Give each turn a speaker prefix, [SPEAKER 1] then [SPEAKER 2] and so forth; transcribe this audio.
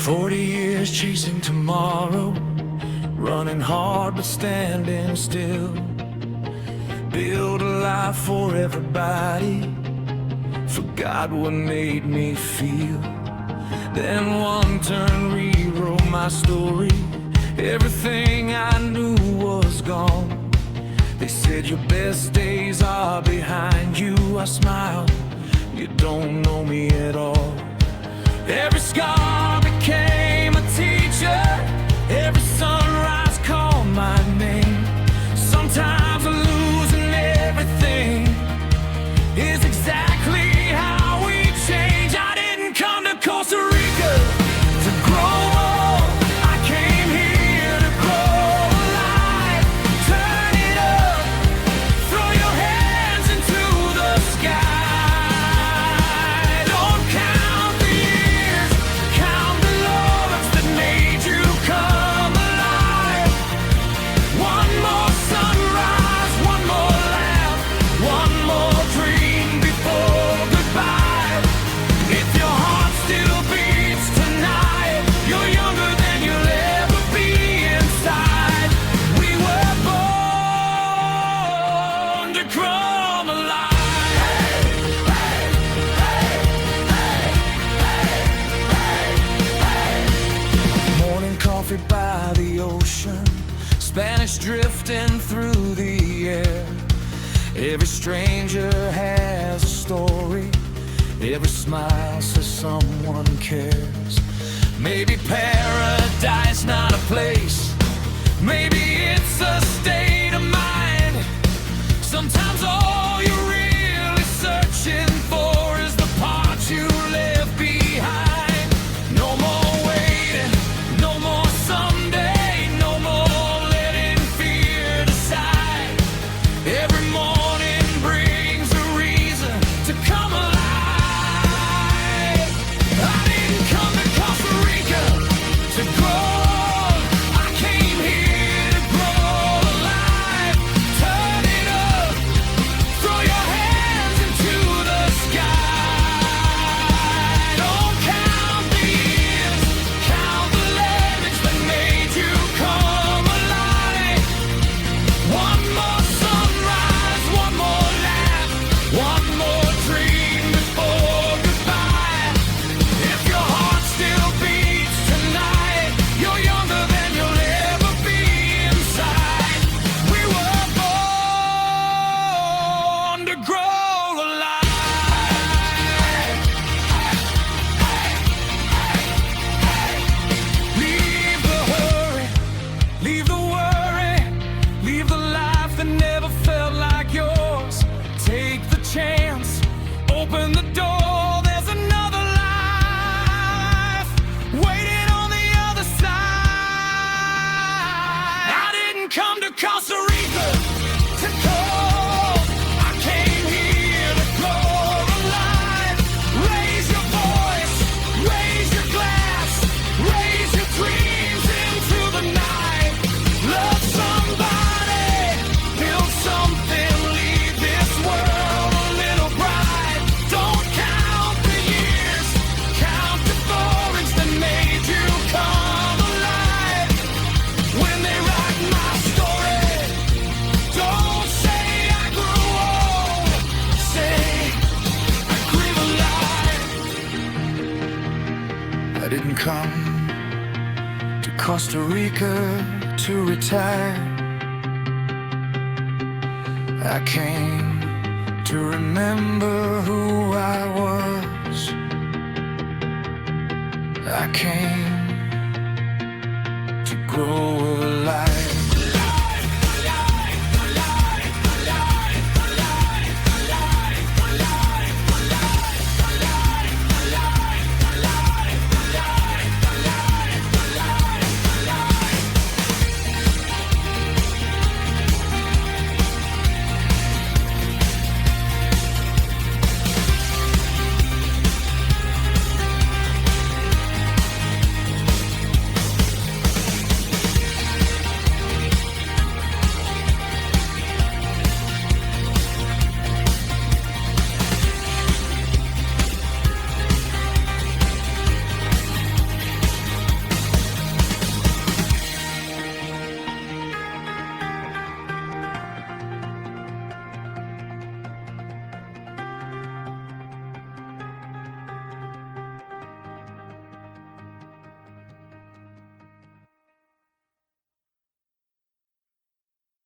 [SPEAKER 1] 40 years chasing tomorrow, running hard but standing still. Build a life for everybody, forgot what made me feel. Then one turn rewrote my story, everything I knew was gone. They said your best days are behind you. I smiled, you don't know me at all. Every scar became a teacher, every sunrise called my name. Sometimes losing everything is exactly how we change. I didn't come to Costa Rica to grow old, I came here to grow alive. Turn it up, throw your hands into the sky. Don't count the years, count the loves that made you come alive. One more sunrise, one more laugh, one more dream before goodbye. If your heart still beats tonight, you're younger than you'll ever be inside. We were born to come alive. Morning coffee by the ocean, Spanish drifting through the air. Every stranger has a story, every smile says someone cares. Maybe paradise not a place, maybe it's a state of mind. Sometimes all you're really searching for is the part you left behind. No more waiting, no more someday, no more letting fear decide. Every morning brings a reason to come alive. I didn't come to Costa Rica to grow old, I came here to grow alive. Turn it up, throw your hands into the sky. Don't count the years, count the limits that made you come alive. One more sunrise, one more laugh, one more dream before goodbye. If your heart still beats tonight, you're younger than you'll ever be inside. We were born to grow alive. Leave the hurry, leave the worry, leave the life that never felt like yours. Take the chance, open the door, there's another life waiting on the other side. I didn't come to Costa Rica to cold, I came here to grow alive. Raise your voice, raise your glass, raise your dreams into the night. Love somebody, build something, leave this world a little bright. Don't count the years, count the thorns that made you come alive. When they write my story, don't say I grew old, say I grieve alive. I didn't come to Costa Rica to retire, I came to remember who I was. I came to grow